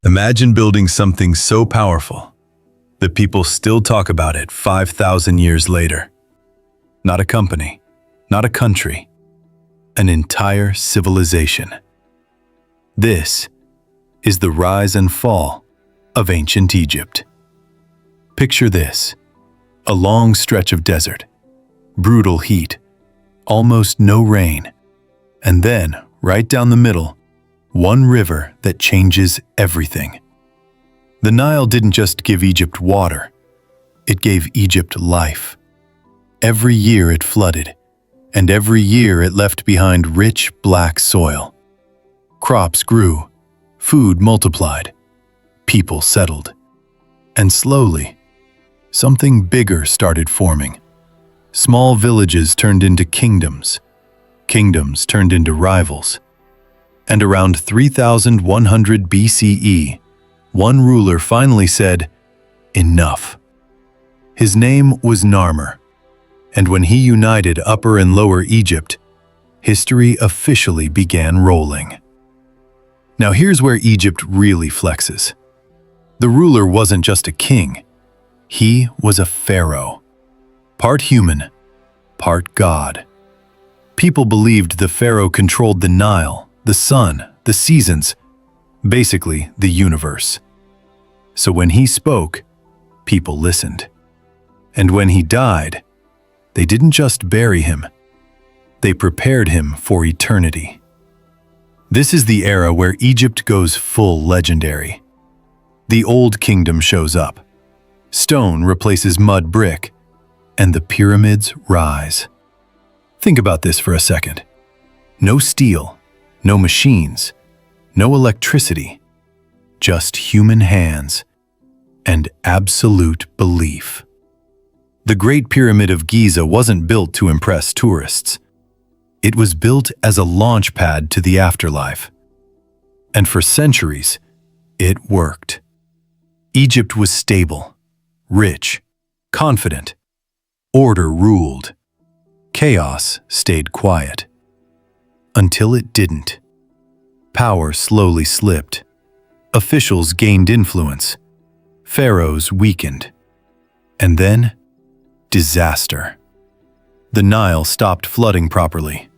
Imagine building something so powerful that people still talk about it 5,000 years later. Not a company, not a country, an entire civilization. This is the rise and fall of ancient Egypt. Picture this: a long stretch of desert, brutal heat, almost no rain, and then, right down the middle, one river that changes everything. The Nile didn't just give Egypt water, it gave Egypt life. Every year it flooded, and every year it left behind rich black soil. Crops grew, food multiplied, people settled, and slowly, something bigger started forming. Small villages turned into kingdoms, kingdoms turned into rivals. And around 3100 BCE, one ruler finally said, "Enough." His name was Narmer, and when he united Upper and Lower Egypt, history officially began rolling. Now here's where Egypt really flexes. The ruler wasn't just a king, he was a pharaoh. Part human, part god. People believed the pharaoh controlled the Nile, the sun, the seasons, basically the universe. So when he spoke, people listened. And when he died, they didn't just bury him, they prepared him for eternity. This is the era where Egypt goes full legendary. The Old Kingdom shows up. Stone replaces mud brick, and the pyramids rise. Think about this for a second. No steel, no machines, no electricity, just human hands and absolute belief. The Great Pyramid of Giza wasn't built to impress tourists. It was built as a launch pad to the afterlife. And for centuries, it worked. Egypt was stable, rich, confident. Order ruled. Chaos stayed quiet. Until it didn't. Power slowly slipped. Officials gained influence. Pharaohs weakened. And then, disaster. The Nile stopped flooding properly.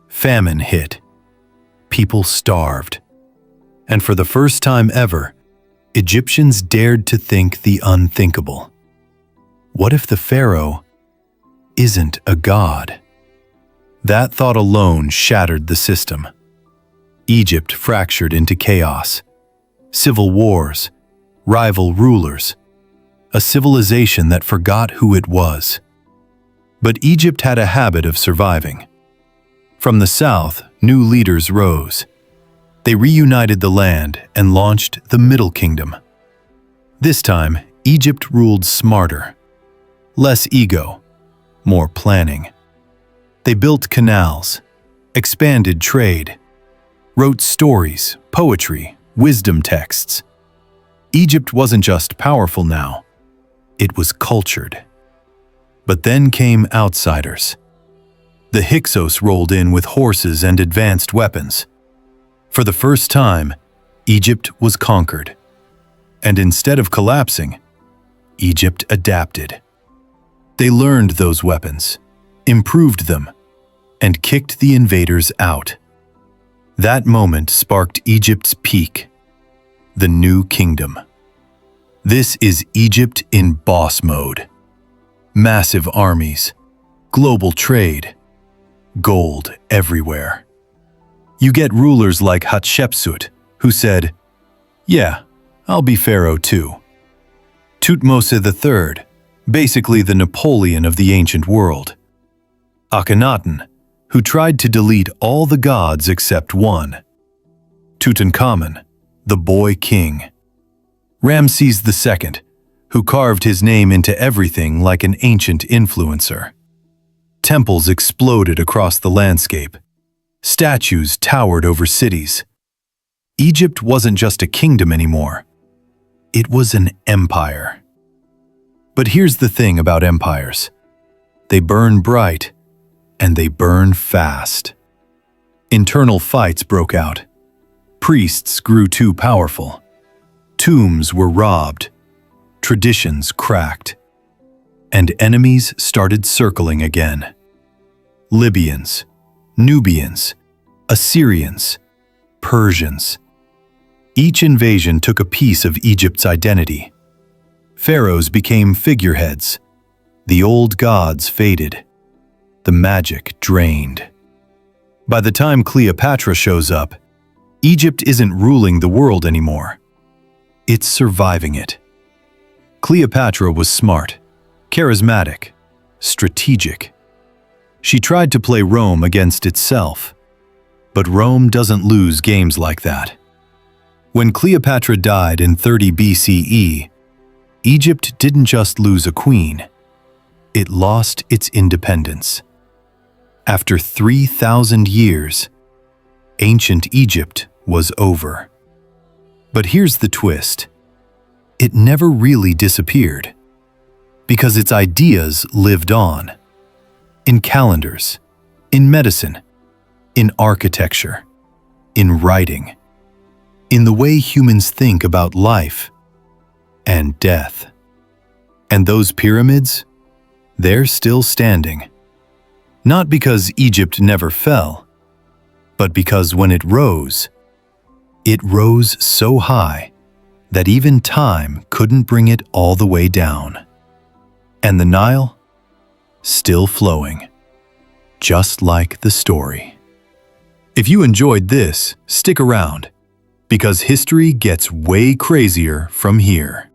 Famine hit. People starved. And for the first time ever, Egyptians dared to think the unthinkable. What if the pharaoh isn't a god? That thought alone shattered the system. Egypt fractured into chaos. Civil wars, rival rulers, a civilization that forgot who it was. But Egypt had a habit of surviving. From the south, new leaders rose. They reunited the land and launched the Middle Kingdom. This time, Egypt ruled smarter. Less ego, more planning. They built canals, expanded trade, wrote stories, poetry, wisdom texts. Egypt wasn't just powerful now, it was cultured. But then came outsiders. The Hyksos rolled in with horses and advanced weapons. For the first time, Egypt was conquered. And instead of collapsing, Egypt adapted. They learned those weapons, improved them, and kicked the invaders out. That moment sparked Egypt's peak, the new kingdom. This is Egypt in boss mode. Massive armies, global trade, gold everywhere. You get rulers like Hatshepsut, who said, "Yeah, I'll be pharaoh too." Thutmose III, basically the Napoleon of the ancient world. Akhenaten, who tried to delete all the gods except one. Tutankhamun, the boy king. Ramses II, who carved his name into everything like an ancient influencer. Temples exploded across the landscape. Statues towered over cities. Egypt wasn't just a kingdom anymore. It was an empire. But here's the thing about empires. They burn bright, and they burn fast. Internal fights broke out. Priests grew too powerful. Tombs were robbed, traditions cracked, and enemies started circling again. Libyans, Nubians, Assyrians, Persians. Each invasion took a piece of Egypt's identity. Pharaohs became figureheads. The old gods faded. The magic drained. By the time Cleopatra shows up, Egypt isn't ruling the world anymore. It's surviving it. Cleopatra was smart, charismatic, strategic. She tried to play Rome against itself. But Rome doesn't lose games like that. When Cleopatra died in 30 BCE, Egypt didn't just lose a queen. It lost its independence. After 3,000 years, ancient Egypt was over. But here's the twist. It never really disappeared, because its ideas lived on. In calendars, in medicine, in architecture, in writing, in the way humans think about life and death. And those pyramids, they're still standing. Not because Egypt never fell, but because when it rose so high that even time couldn't bring it all the way down. And the Nile, still flowing, just like the story. If you enjoyed this, stick around, because history gets way crazier from here.